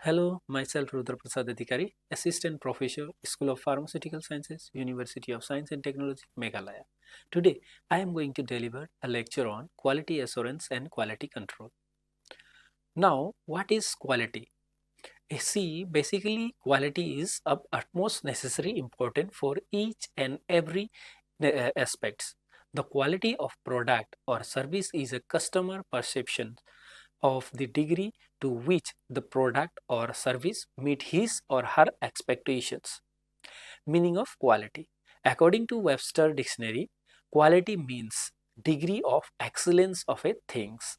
Hello, myself Rudra Prasad Adhikari, Assistant Professor, School of Pharmaceutical Sciences, University of Science and Technology, Meghalaya. Today, I am going to deliver a lecture on quality assurance and quality control. Now, what is quality? See, basically, quality is of utmost necessary important for each and every aspects. The quality of product or service is a customer perception of the degree to which the product or service meet his or her expectations. Meaning of quality. According to Webster Dictionary, quality means degree of excellence of a things.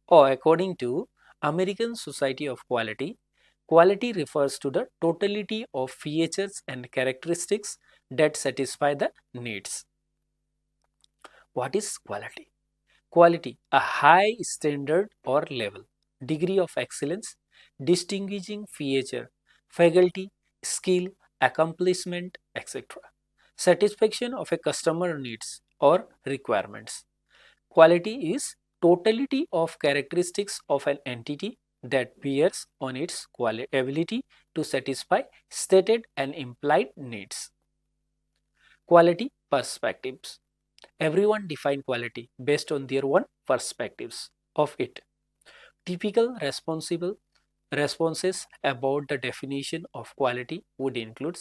Or according to American Society of Quality, quality refers to the totality of features and characteristics that satisfy the needs. What is quality? Quality, a high standard or level, degree of excellence, distinguishing feature, faculty, skill, accomplishment, etc. Satisfaction of a customer needs or requirements. Quality is totality of characteristics of an entity that bears on its ability to satisfy stated and implied needs. Quality perspectives. Everyone define quality based on their own perspectives of it. Typical responsible responses about the definition of quality would include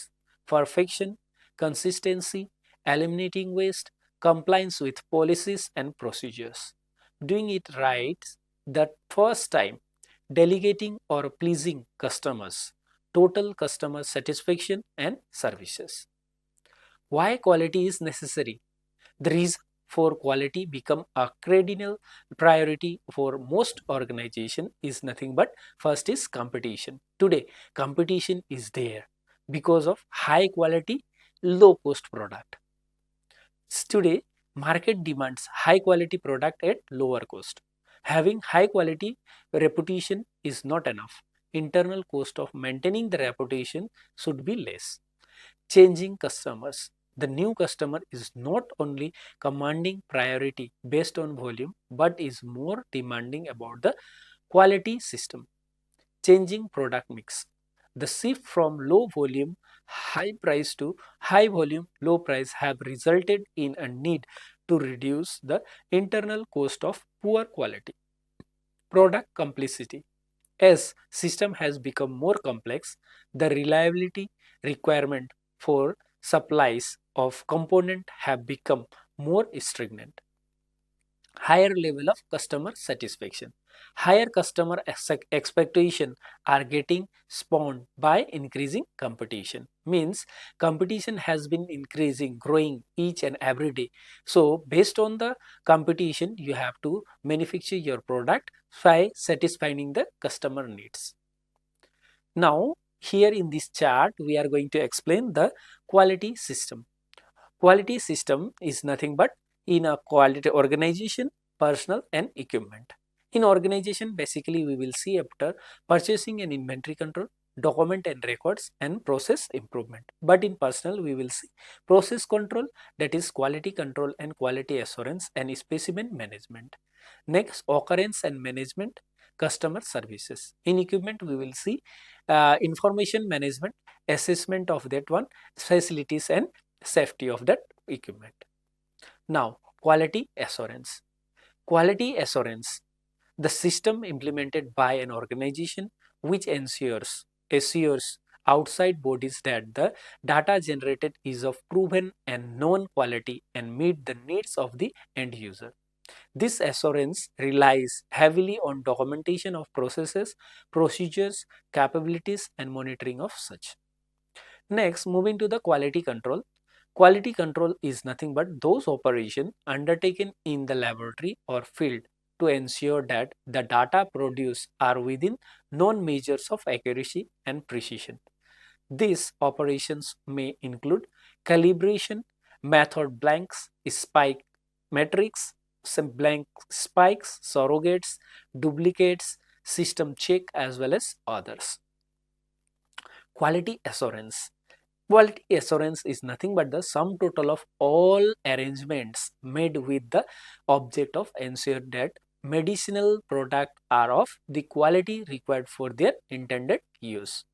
perfection, consistency, eliminating waste, compliance with policies and procedures, doing it right the first time, delegating or pleasing customers, total customer satisfaction and services. Why quality is necessary? The reason for quality become a cardinal priority for most organization is nothing but first is competition. Today, competition is there because of high quality, low cost product. Today, market demands high quality product at lower cost. Having high quality reputation is not enough. Internal cost of maintaining the reputation should be less. Changing customers. The new customer is not only commanding priority based on volume but is more demanding about the quality system. Changing product mix. The shift from low volume, high price to high volume, low price have resulted in a need to reduce the internal cost of poor quality. Product complexity. As system has become more complex, the reliability requirement for supplies of component have become more stringent. Higher level of customer satisfaction. Higher customer expectation are getting spawned by increasing competition. Means competition has been increasing, growing each and every day. So based on the competition, you have to manufacture your product by satisfying the customer needs. Now here in this chart, we are going to explain the quality system. Quality system is nothing but in a quality organization, personnel and equipment. In organization, basically we will see after purchasing and inventory control, document and records and process improvement. But in personnel, we will see process control, that is quality control and quality assurance and specimen management. Next, occurrence and management, customer services. In equipment, we will see information management, assessment of that one, facilities and safety of that equipment. Now, quality assurance. Quality assurance, the system implemented by an organization which assures outside bodies that the data generated is of proven and known quality and meet the needs of the end user. This assurance relies heavily on documentation of processes, procedures, capabilities and monitoring of such. Next, moving to the quality control. Quality control is nothing but those operations undertaken in the laboratory or field to ensure that the data produced are within known measures of accuracy and precision. These operations may include calibration, method blanks, spike metrics, some blank spikes, surrogates, duplicates, system check as well as others. Quality assurance. Quality assurance is nothing but the sum total of all arrangements made with the object of ensure that medicinal products are of the quality required for their intended use.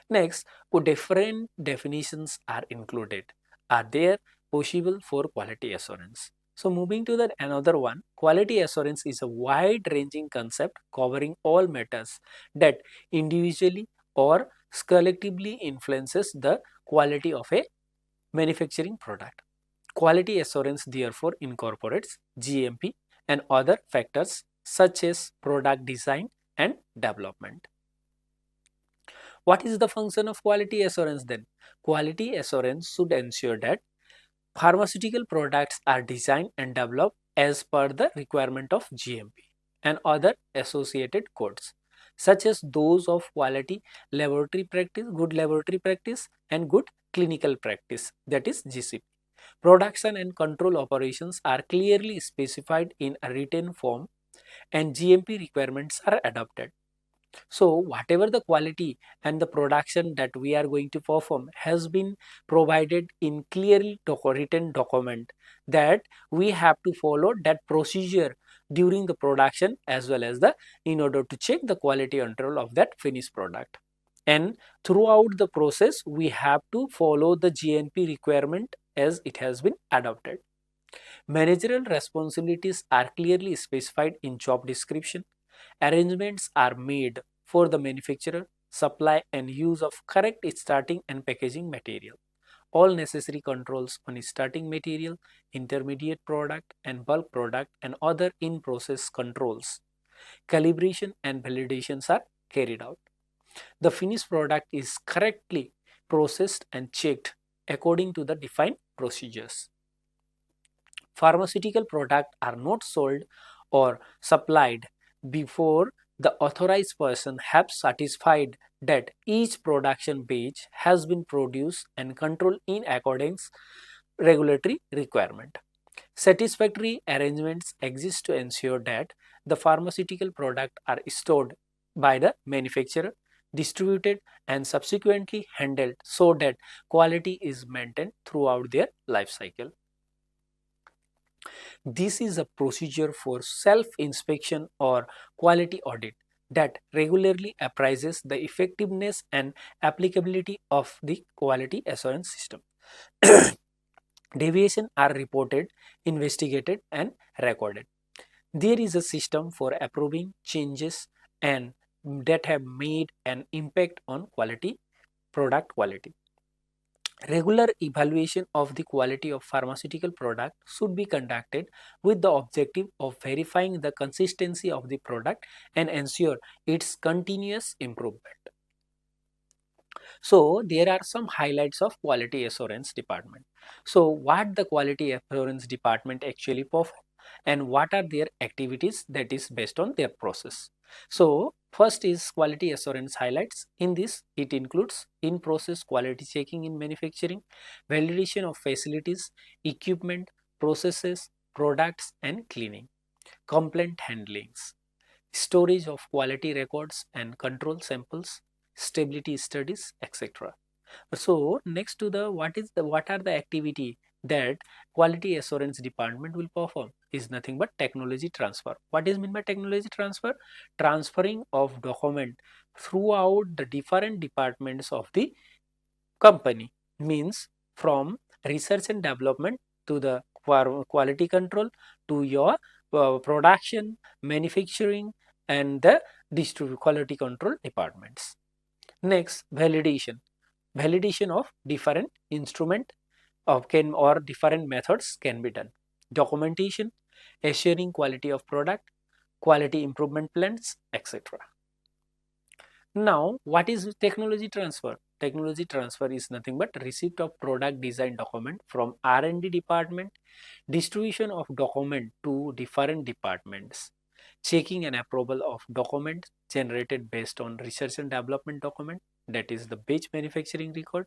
Next, different definitions are included. Are there possible for quality assurance? So moving to the another one, quality assurance is a wide-ranging concept covering all matters that individually or collectively influences the quality of a manufacturing product. Quality assurance therefore incorporates GMP and other factors such as product design and development. What is the function of quality assurance then? Quality assurance should ensure that pharmaceutical products are designed and developed as per the requirement of GMP and other associated codes, such as those of quality laboratory practice, good laboratory practice, and good clinical practice, that is GCP. Production and control operations are clearly specified in a written form and GMP requirements are adopted. So whatever the quality and the production that we are going to perform has been provided in clearly written document that we have to follow that procedure during the production as well as the in order to check the quality control of that finished product. And throughout the process we have to follow the GMP requirement as it has been adopted. Managerial responsibilities are clearly specified in job description. Arrangements are made for the manufacturer, supply and use of correct starting and packaging material. All necessary controls on starting material, intermediate product and bulk product and other in-process controls, calibration and validations are carried out. The finished product is correctly processed and checked according to the defined procedures. Pharmaceutical products are not sold or supplied before the authorized person have satisfied that each production batch has been produced and controlled in accordance regulatory requirement. Satisfactory arrangements exist to ensure that the pharmaceutical products are stored by the manufacturer, distributed and subsequently handled so that quality is maintained throughout their life cycle. This is a procedure for self-inspection or quality audit that regularly appraises the effectiveness and applicability of the quality assurance system. Deviations are reported, investigated and recorded. There is a system for approving changes and that have made an impact on product quality. Regular evaluation of the quality of pharmaceutical product should be conducted with the objective of verifying the consistency of the product and ensure its continuous improvement. So there are some highlights of quality assurance department. So what the quality assurance department actually perform and what are their activities that is based on their process. So first is quality assurance highlights. In this it includes in-process quality checking in manufacturing, validation of facilities, equipment, processes, products and cleaning, complaint handlings, storage of quality records and control samples, stability studies, etc. So next to the what are the activity that quality assurance department will perform is nothing but technology transfer. What is mean by technology transfer? Transferring of document throughout the different departments of the company, means from research and development to the quality control to your production, manufacturing and the quality control departments. Next, validation. Validation of different instrument of can or different methods can be done. Documentation, assuring quality of product, quality improvement plans, etc. Now, what is technology transfer? Technology transfer is nothing but receipt of product design document from R&D department, distribution of document to different departments, checking and approval of documents generated based on research and development document, that is the batch manufacturing record,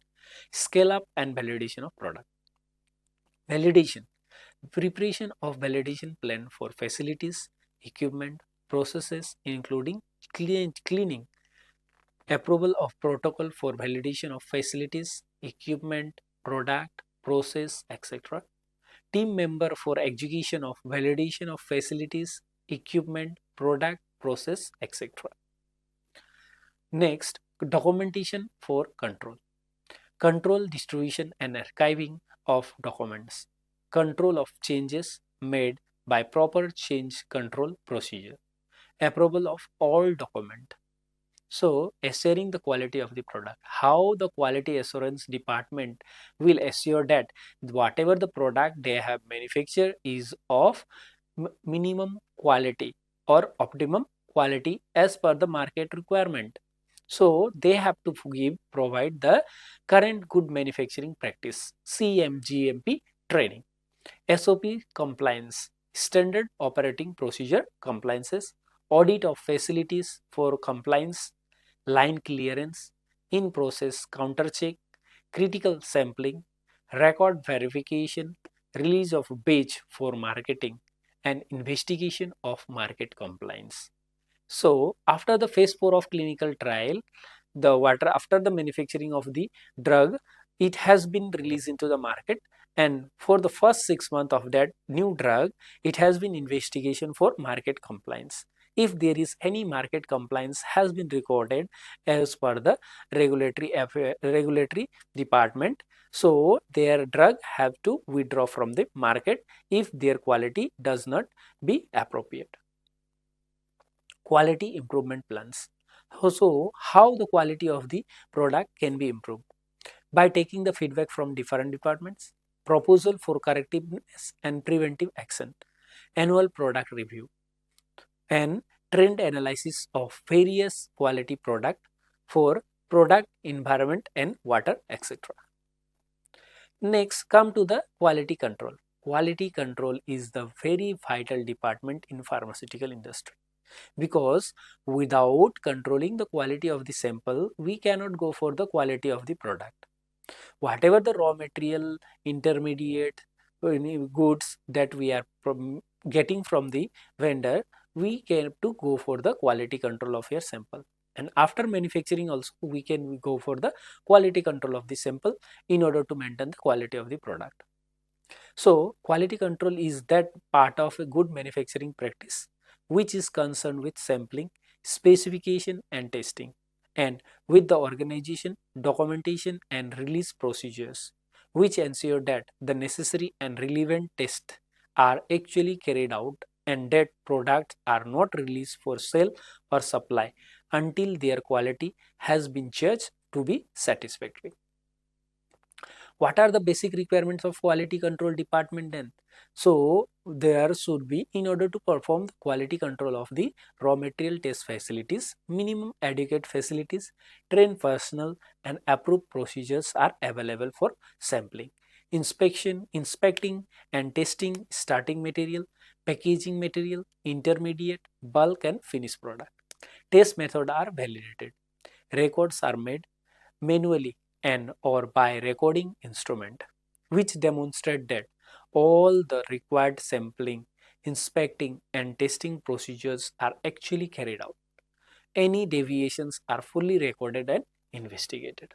scale up and validation of product. Validation, preparation of validation plan for facilities, equipment, processes including cleaning, approval of protocol for validation of facilities, equipment, product, process, etc. Team member for execution of validation of facilities, equipment, product, process, etc. Next, documentation for control. Control distribution and archiving of documents. Control of changes made by proper change control procedure. Approval of all document. So, assuring the quality of the product. How the quality assurance department will assure that whatever the product they have manufactured is of minimum quality or optimum quality as per the market requirement. So, they have to provide the current good manufacturing practice CMGMP training. SOP compliance, standard operating procedure compliances, audit of facilities for compliance, line clearance, in-process counter check, critical sampling, record verification, release of batch for marketing, and investigation of market compliance. So, after the phase 4 of clinical trial, the water after the manufacturing of the drug, it has been released into the market, and for the first 6 months of that new drug, it has been investigation for market compliance. If there is any market compliance has been recorded as per the regulatory department, so their drug have to withdraw from the market if their quality does not be appropriate. Quality improvement plans. So, how the quality of the product can be improved? By taking the feedback from different departments, proposal for correctiveness and preventive action, annual product review, and trend analysis of various quality product for product, environment and water, etc. Next, come to the quality control. Quality control is the very vital department in pharmaceutical industry, because without controlling the quality of the sample, we cannot go for the quality of the product. Whatever the raw material, intermediate goods that we are getting from the vendor, we can to go for the quality control of your sample. And after manufacturing also, we can go for the quality control of the sample in order to maintain the quality of the product. So, quality control is that part of a good manufacturing practice which is concerned with sampling, specification and testing, and with the organization, documentation and release procedures, which ensure that the necessary and relevant tests are actually carried out and that products are not released for sale or supply until their quality has been judged to be satisfactory. What are the basic requirements of quality control department then? So, there should be, in order to perform the quality control of the raw material test facilities, minimum adequate facilities, trained personnel and approved procedures are available for sampling, inspection, inspecting and testing starting material, packaging material, intermediate, bulk and finished product. Test methods are validated. Records are made manually and or by recording instrument, which demonstrate that all the required sampling, inspecting and testing procedures are actually carried out. Any deviations are fully recorded and investigated.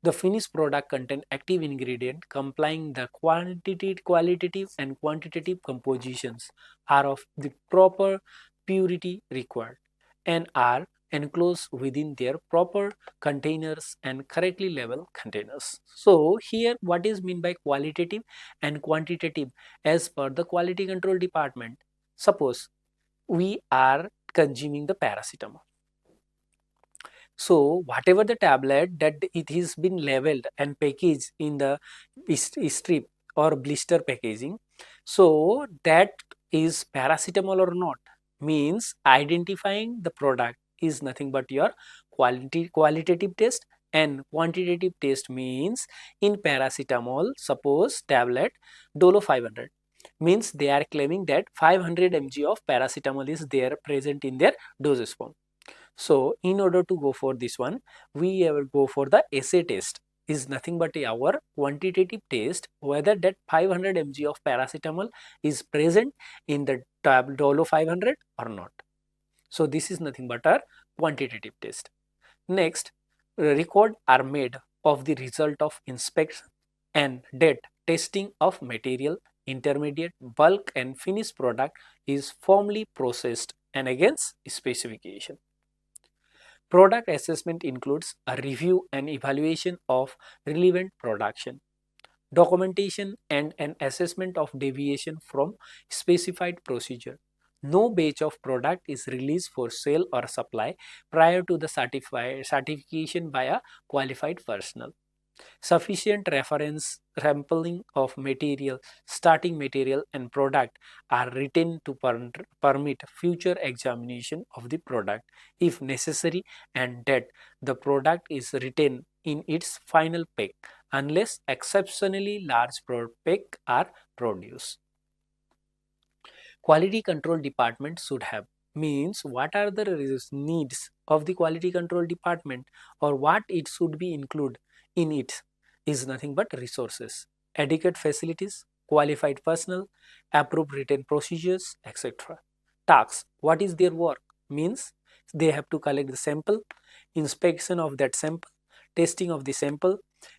The finished product contain active ingredient complying the qualitative and quantitative compositions are of the proper purity required and are enclosed within their proper containers and correctly labeled containers. So here what is meant by qualitative and quantitative as per the quality control department? Suppose we are consuming the paracetamol. So whatever the tablet that it is been labeled and packaged in the strip or blister packaging, so that is paracetamol or not, means identifying the product is nothing but your qualitative test, and quantitative test means in paracetamol, suppose tablet Dolo 500, means they are claiming that 500 mg of paracetamol is there present in their dosage form. So in order to go for this one, we will go for the assay test, is nothing but our quantitative test whether that 500 mg of paracetamol is present in the Dolo 500 or not. So this is nothing but our quantitative test. Next, record are made of the result of inspection and date testing of material, intermediate, bulk and finished product is formally processed and against specification. Product assessment includes a review and evaluation of relevant production, documentation and an assessment of deviation from specified procedure. No batch of product is released for sale or supply prior to the certification by a qualified personnel. Sufficient reference sampling of material, starting material and product are written to permit future examination of the product if necessary, and that the product is written in its final pack unless exceptionally large pack are produced. Quality control department should have, means what are the needs of the quality control department, or what it should be included in it is nothing but resources, adequate facilities, qualified personnel, approved written procedures, etc. Tasks, what is their work, means they have to collect the sample, inspection of that sample, testing of the sample,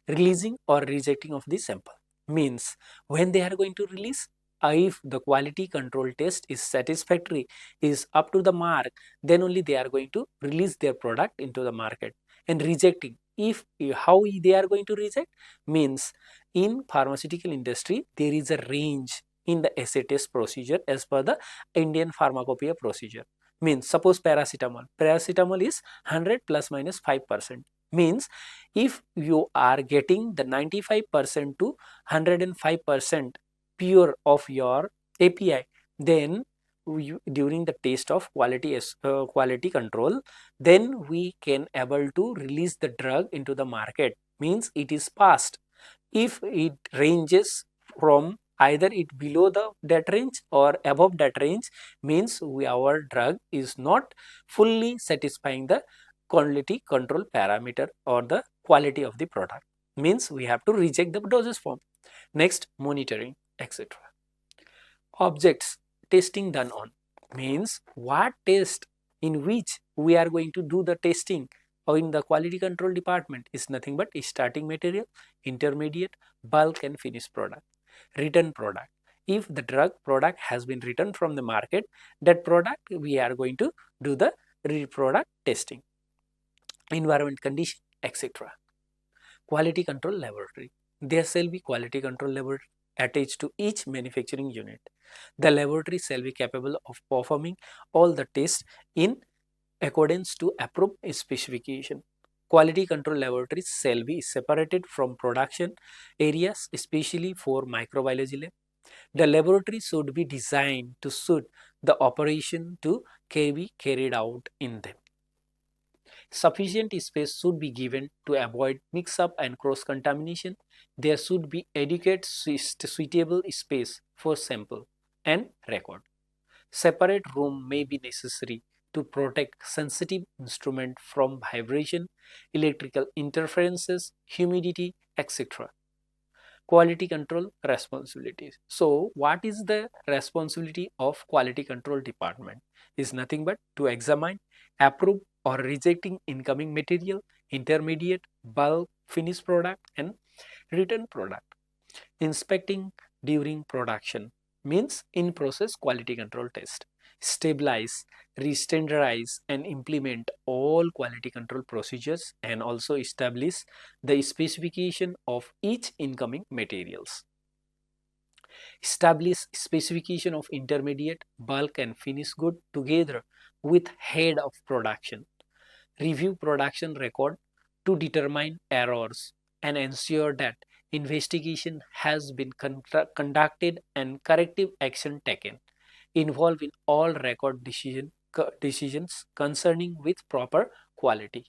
releasing or rejecting of the sample. Means when they are going to release, if the quality control test is satisfactory, is up to the mark, then only they are going to release their product into the market. And rejecting, if how they are going to reject, means in pharmaceutical industry there is a range in the assay test procedure as per the Indian Pharmacopoeia procedure. Means suppose paracetamol is 100 plus minus 5%. Means if you are getting the 95% to 105% pure of your API, then during the test of quality control, then we can able to release the drug into the market, means it is passed. If it ranges from either it below that range or above that range, means our drug is not fully satisfying the quality control parameter or the quality of the product, means we have to reject the dosage form. Next, monitoring, etc. Objects testing done on, means what test in which we are going to do the testing or in the quality control department is nothing but starting material, intermediate, bulk and finished product. Return product, if the drug product has been returned from the market, that product we are going to do the product testing. Environment condition, etc. Quality control laboratory, there shall be quality control laboratory attached to each manufacturing unit. The laboratory shall be capable of performing all the tests in accordance to approved specification. Quality control laboratories shall be separated from production areas, especially for microbiology lab. The laboratory should be designed to suit the operation to be carried out in them. Sufficient space should be given to avoid mix-up and cross-contamination. There should be adequate suitable space for sample and record. Separate room may be necessary to protect sensitive instrument from vibration, electrical interferences, humidity, etc. Quality control responsibilities. So, what is the responsibility of quality control department? Is nothing but to examine, approve or rejecting incoming material, intermediate, bulk, finished product and return product. Inspecting during production, means in process quality control test. Stabilize, re-standardize and implement all quality control procedures and also establish the specification of each incoming materials. Establish specification of intermediate, bulk and finished good together with head of production. Review production record to determine errors and ensure that investigation has been conducted and corrective action taken. Involve in all record decisions concerning with proper quality.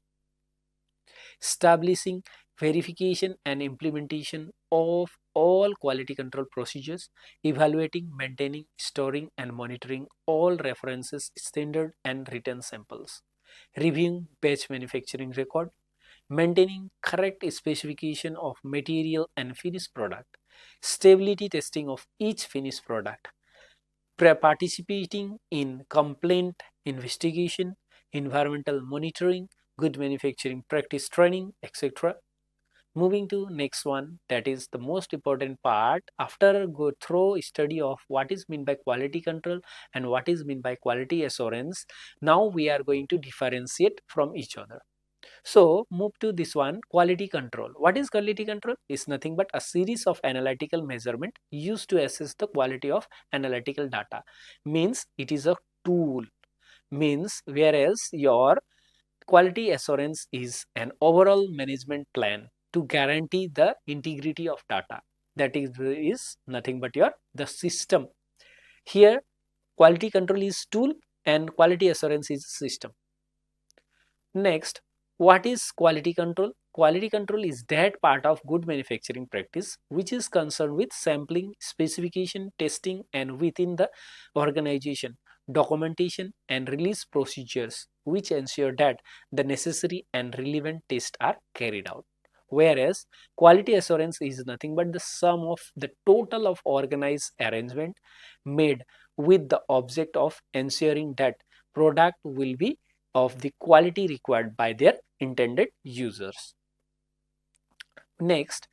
Establishing verification and implementation of all quality control procedures, evaluating, maintaining, storing and monitoring all references, standard and written samples, reviewing batch manufacturing record, maintaining correct specification of material and finished product, stability testing of each finished product, participating in complaint investigation, environmental monitoring, good manufacturing practice training, etc. Moving to next one, that is the most important part. After go through study of what is meant by quality control and what is meant by quality assurance, now we are going to differentiate from each other. So move to this one, quality control. What is quality control? It's nothing but a series of analytical measurement used to assess the quality of analytical data. Means it is a tool. Means whereas your quality assurance is an overall management plan to guarantee the integrity of data. That is nothing but your the system. Here quality control is tool and quality assurance is system. Next, what is quality control? Quality control is that part of good manufacturing practice which is concerned with sampling, specification, testing, and within the organization, documentation and release procedures which ensure that the necessary and relevant tests are carried out. Whereas quality assurance is nothing but the sum of the total of organized arrangement made with the object of ensuring that product will be of the quality required by their intended users. Next,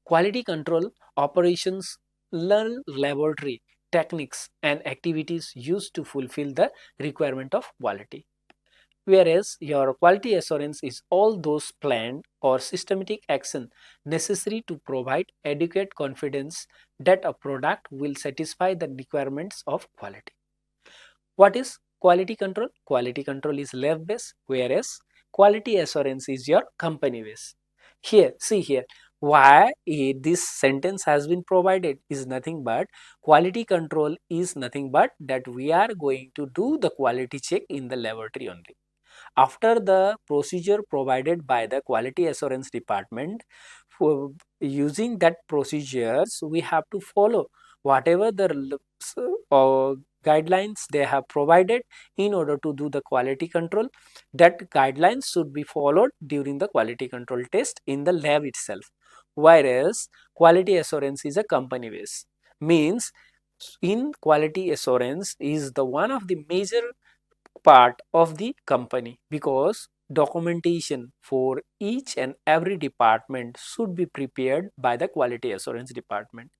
quality control operations learn laboratory techniques and activities used to fulfill the requirement of quality. Whereas your quality assurance is all those planned or systematic action necessary to provide adequate confidence that a product will satisfy the requirements of quality. What is quality control? Quality control is lab based, whereas quality assurance is your company based. Here, see here, why this sentence has been provided is nothing but quality control is nothing but that we are going to do the quality check in the laboratory only. After the procedure provided by the quality assurance department, for using that procedures, we have to follow whatever the guidelines they have provided in order to do the quality control. That guidelines should be followed during the quality control test in the lab itself. Whereas quality assurance is a company base, means in quality assurance is the one of the major part of the company because documentation for each and every department should be prepared by the quality assurance department,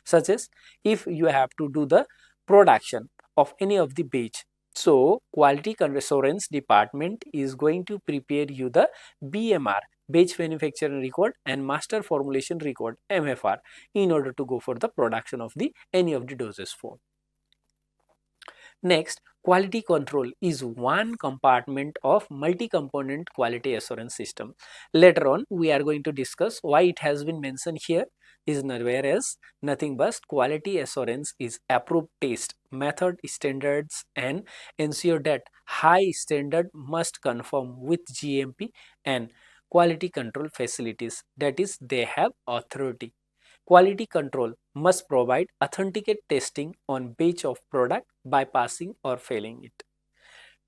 such as if you have to do the production of any of the batch, so quality assurance department is going to prepare you the BMR, batch manufacturing record, and master formulation record, MFR, in order to go for the production of the any of the doses form. Next, quality control is one compartment of multi-component quality assurance system. Later on, we are going to discuss why it has been mentioned here is whereas nothing but quality assurance is approved test, method standards and ensure that high standard must conform with GMP and quality control facilities, that is they have authority. Quality control must provide authenticate testing on batch of product by passing or failing it.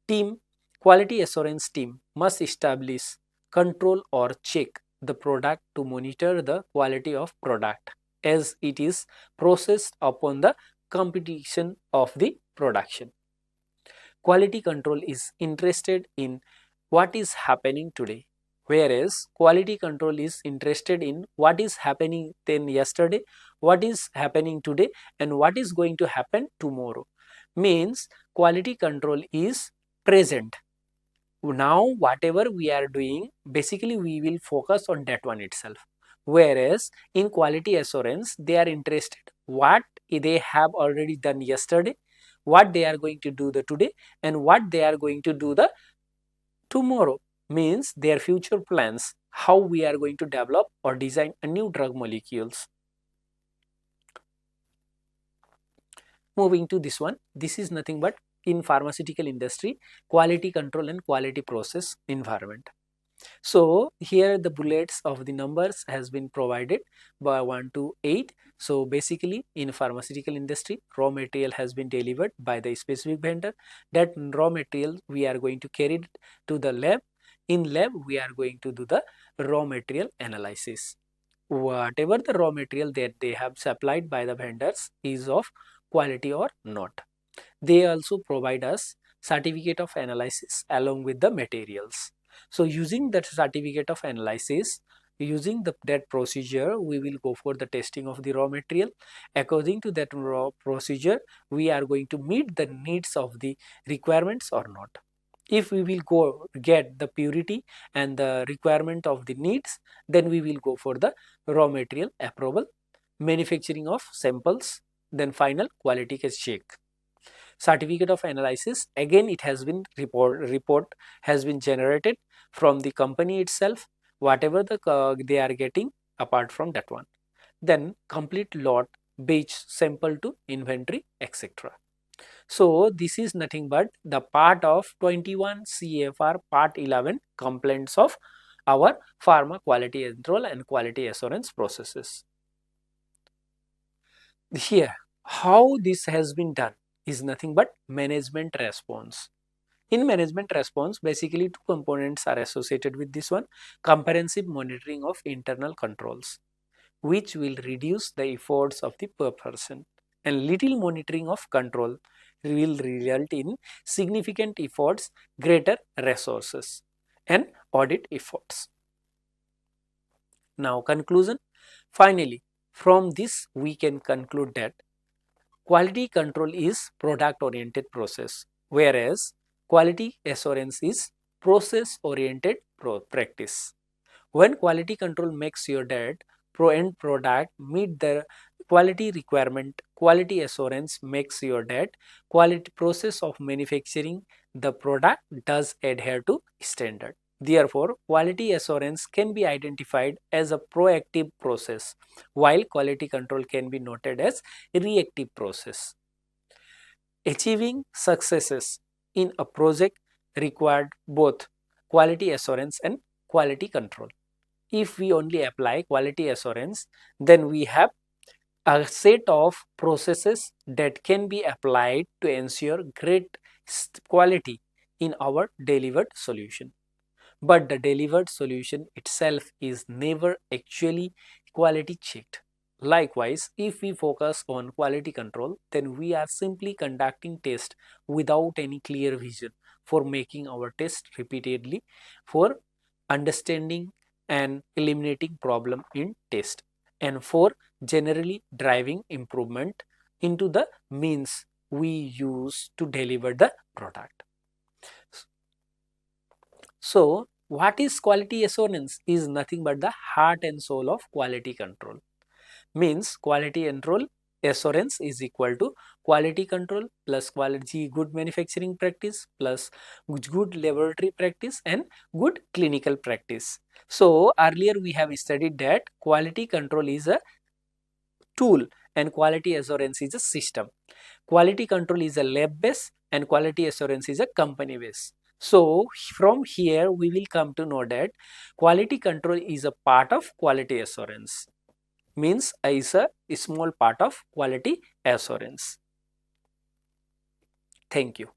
Team quality assurance team must establish, control or check the product to monitor the quality of product as it is processed upon the competition of the production. Quality control is interested in what is happening today, whereas quality control is interested in what is happening then yesterday, what is happening today, and what is going to happen tomorrow. Means quality control is present. Now whatever we are doing, basically we will focus on that one itself. Whereas in quality assurance, they are interested what they have already done yesterday, what they are going to do the today, and what they are going to do the tomorrow. Means their future plans, how we are going to develop or design a new drug molecules. Moving to this one, this is nothing but in pharmaceutical industry, quality control and quality process environment. So here the bullets of the numbers has been provided by 1 to 8. So basically in pharmaceutical industry, raw material has been delivered by the specific vendor. That raw material we are going to carry it to the lab. In lab we are going to do the raw material analysis. Whatever the raw material that they have supplied by the vendors is of quality or not. They also provide us certificate of analysis along with the materials. So using that certificate of analysis, using that procedure, we will go for the testing of the raw material. According to that raw procedure, we are going to meet the needs of the requirements or not. If we will go get the purity and the requirement of the needs, then we will go for the raw material approval, manufacturing of samples, then final quality check. Certificate of analysis, again it has been report has been generated from the company itself, whatever they are getting apart from that one. Then complete lot, batch, sample to inventory, etc. So this is nothing but the part of 21 CFR part 11 complaints of our pharma quality control and quality assurance processes. Here, how this has been done is nothing but management response. In management response, basically two components are associated with this one: comprehensive monitoring of internal controls, which will reduce the efforts of the per person, and little monitoring of control will result in significant efforts, greater resources, and audit efforts. Now conclusion. Finally, from this we can conclude that quality control is product oriented process, whereas quality assurance is process oriented practice. When quality control makes sure that end product meet the quality requirement, quality assurance makes sure that quality process of manufacturing the product does adhere to standard. Therefore, quality assurance can be identified as a proactive process, while quality control can be noted as a reactive process. Achieving successes in a project required both quality assurance and quality control. If we only apply quality assurance, then we have a set of processes that can be applied to ensure great quality in our delivered solution. But the delivered solution itself is never actually quality checked. Likewise, if we focus on quality control, then we are simply conducting tests without any clear vision for making our test repeatedly, for understanding and eliminating problem in test, and for generally driving improvement into the means we use to deliver the product. So, what is quality assurance is nothing but the heart and soul of quality control. Means quality control assurance is equal to quality control plus quality good manufacturing practice plus good laboratory practice and good clinical practice. So earlier we have studied that quality control is a tool and quality assurance is a system. Quality control is a lab base and quality assurance is a company base. So from here we will come to know that quality control is a part of quality assurance, means is a small part of quality assurance. Thank you.